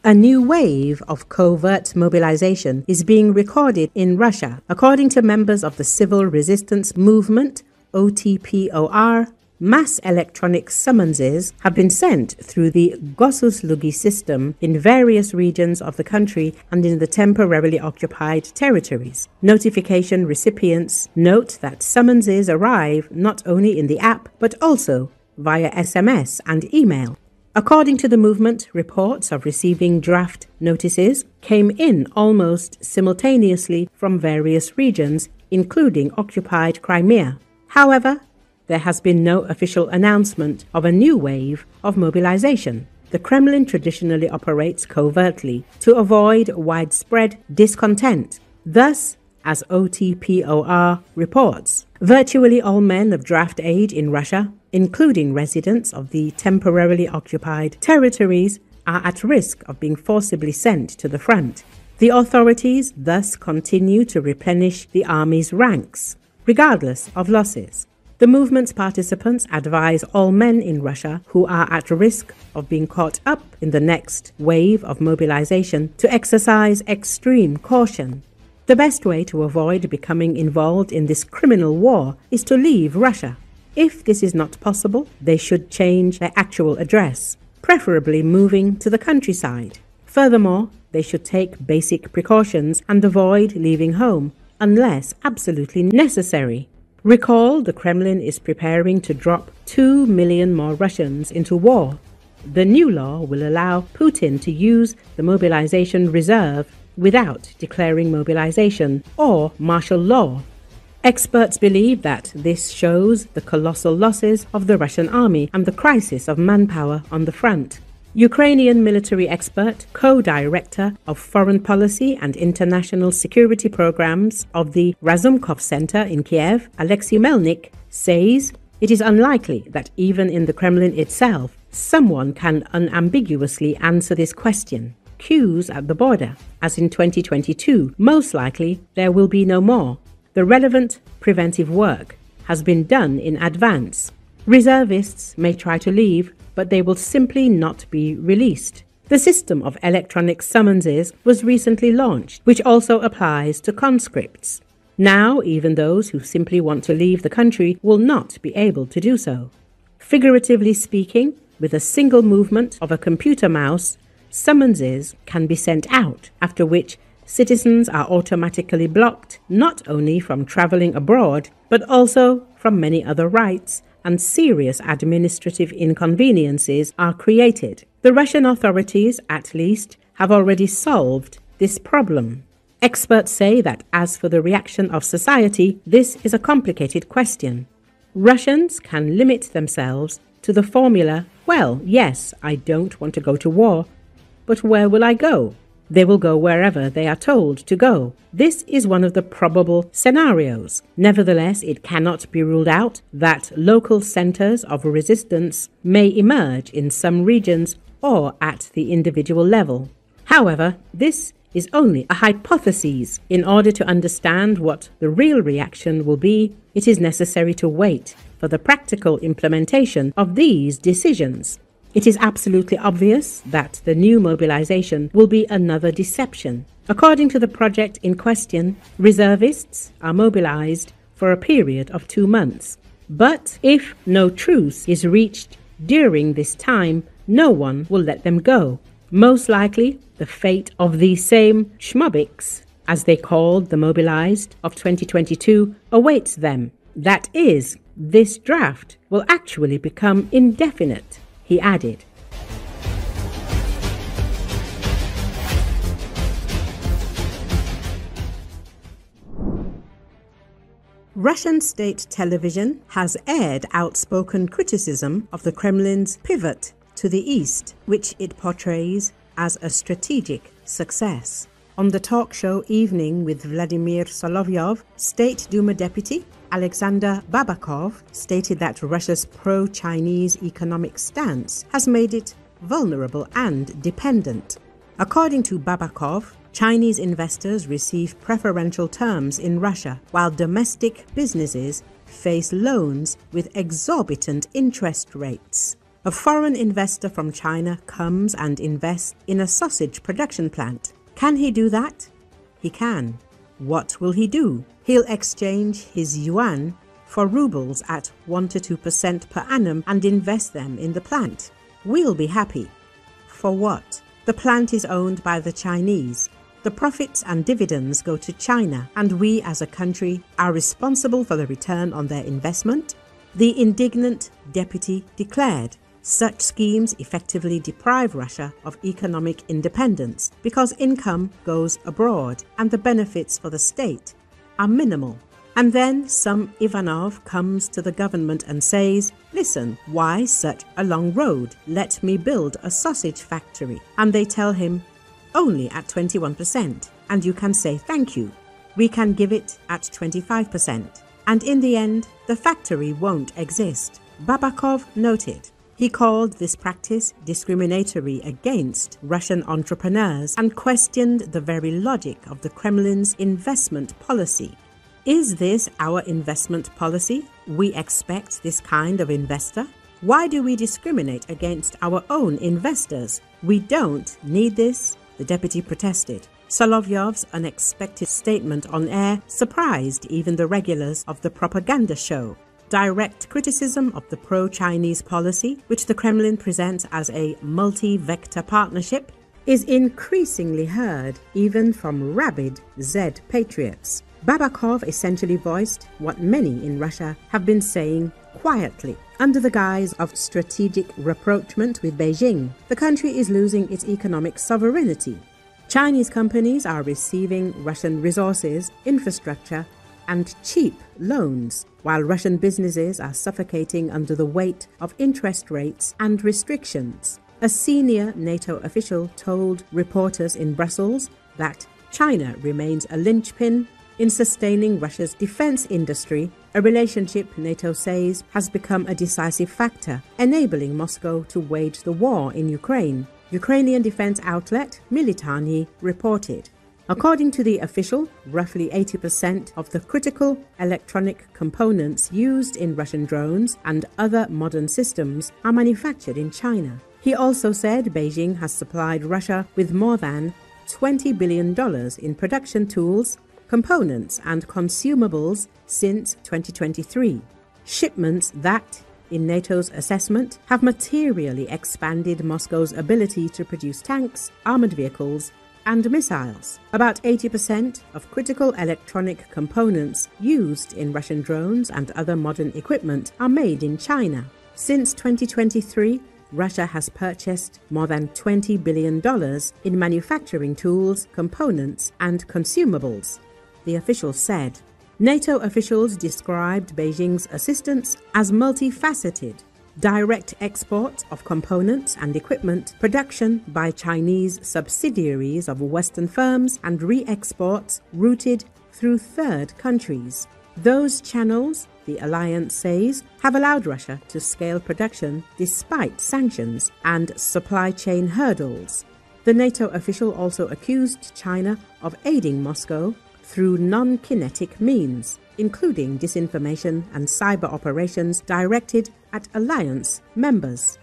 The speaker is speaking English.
A new wave of covert mobilization is being recorded in Russia. According to members of the civil resistance movement, OTPOR, mass electronic summonses have been sent through the Gossuslugi system in various regions of the country and in the temporarily occupied territories. Notification recipients note that summonses arrive not only in the app but also via SMS and email. According to the movement, reports of receiving draft notices came in almost simultaneously from various regions, including occupied Crimea. However, there has been no official announcement of a new wave of mobilization. The Kremlin traditionally operates covertly to avoid widespread discontent. Thus, as OTPOR reports, virtually all men of draft age in Russia, including residents of the temporarily occupied territories, are at risk of being forcibly sent to the front. The authorities thus continue to replenish the army's ranks, regardless of losses. The movement's participants advise all men in Russia who are at risk of being caught up in the next wave of mobilization to exercise extreme caution. The best way to avoid becoming involved in this criminal war is to leave Russia. If this is not possible, they should change their actual address, preferably moving to the countryside. Furthermore, they should take basic precautions and avoid leaving home unless absolutely necessary. Recall, the Kremlin is preparing to drop 2 million more Russians into war. The new law will allow Putin to use the mobilization reserve without declaring mobilization or martial law. Experts believe that this shows the colossal losses of the Russian army and the crisis of manpower on the front. Ukrainian military expert, co-director of foreign policy and international security programs of the Razumkov Center in Kiev, Alexei Melnik, says it is unlikely that even in the Kremlin itself, someone can unambiguously answer this question. Queues at the border, as in 2022, most likely there will be no more. The relevant preventive work has been done in advance. Reservists may try to leave, but they will simply not be released. The system of electronic summonses was recently launched, which also applies to conscripts. Now, even those who simply want to leave the country will not be able to do so. Figuratively speaking, with a single movement of a computer mouse, summonses can be sent out, after which citizens are automatically blocked not only from traveling abroad, but also from many other rights, and serious administrative inconveniences are created. The Russian authorities, at least, have already solved this problem. Experts say that as for the reaction of society, this is a complicated question. Russians can limit themselves to the formula, well, yes, I don't want to go to war, but where will I go? They will go wherever they are told to go. This is one of the probable scenarios. Nevertheless, it cannot be ruled out that local centers of resistance may emerge in some regions or at the individual level. However, this is only a hypothesis. In order to understand what the real reaction will be, it is necessary to wait for the practical implementation of these decisions. It is absolutely obvious that the new mobilization will be another deception. According to the project in question, reservists are mobilized for a period of 2 months. But if no truce is reached during this time, no one will let them go. Most likely, the fate of these same schmobiks, as they called the mobilized of 2022, awaits them. That is, this draft will actually become indefinite, he added. Russian state television has aired outspoken criticism of the Kremlin's pivot to the east, which it portrays as a strategic success. On the talk show Evening with Vladimir Solovyov, State Duma Deputy Alexander Babakov stated that Russia's pro-Chinese economic stance has made it vulnerable and dependent. According to Babakov, Chinese investors receive preferential terms in Russia, while domestic businesses face loans with exorbitant interest rates. A foreign investor from China comes and invests in a sausage production plant. Can he do that? He can. What will he do? He'll exchange his yuan for rubles at 1 to 2% per annum and invest them in the plant. We'll be happy. For what? The plant is owned by the Chinese. The profits and dividends go to China, and we as a country are responsible for the return on their investment, the indignant deputy declared. Such schemes effectively deprive Russia of economic independence because income goes abroad and the benefits for the state are minimal. And then some Ivanov comes to the government and says, listen, why such a long road? Let me build a sausage factory. And they tell him, only at 21%. And you can say thank you. We can give it at 25%. And in the end, the factory won't exist. Babakov noted. He called this practice discriminatory against Russian entrepreneurs and questioned the very logic of the Kremlin's investment policy. Is this our investment policy? We expect this kind of investor? Why do we discriminate against our own investors? We don't need this, the deputy protested. Solovyov's unexpected statement on air surprised even the regulars of the propaganda show. Direct criticism of the pro-Chinese policy, which the Kremlin presents as a multi-vector partnership, is increasingly heard even from rabid Z patriots. Babakov essentially voiced what many in Russia have been saying quietly. Under the guise of strategic rapprochement with Beijing, the country is losing its economic sovereignty. Chinese companies are receiving Russian resources, infrastructure, and cheap loans, while Russian businesses are suffocating under the weight of interest rates and restrictions. A senior NATO official told reporters in Brussels that China remains a linchpin in sustaining Russia's defense industry, a relationship NATO says has become a decisive factor, enabling Moscow to wage the war in Ukraine. Ukrainian defense outlet Militani reported. According to the official, roughly 80% of the critical electronic components used in Russian drones and other modern systems are manufactured in China. He also said Beijing has supplied Russia with more than $20 billion in production tools, components and consumables since 2023. Shipments that, in NATO's assessment, have materially expanded Moscow's ability to produce tanks, armored vehicles, and missiles. About 80% of critical electronic components used in Russian drones and other modern equipment are made in China. Since 2023, Russia has purchased more than $20 billion in manufacturing tools, components, and consumables, the official said. NATO officials described Beijing's assistance as multifaceted. Direct export of components and equipment, production by Chinese subsidiaries of Western firms, and re-exports routed through third countries. Those channels, the alliance says, have allowed Russia to scale production despite sanctions and supply chain hurdles. The NATO official also accused China of aiding Moscow through non-kinetic means, including disinformation and cyber operations directed at alliance members.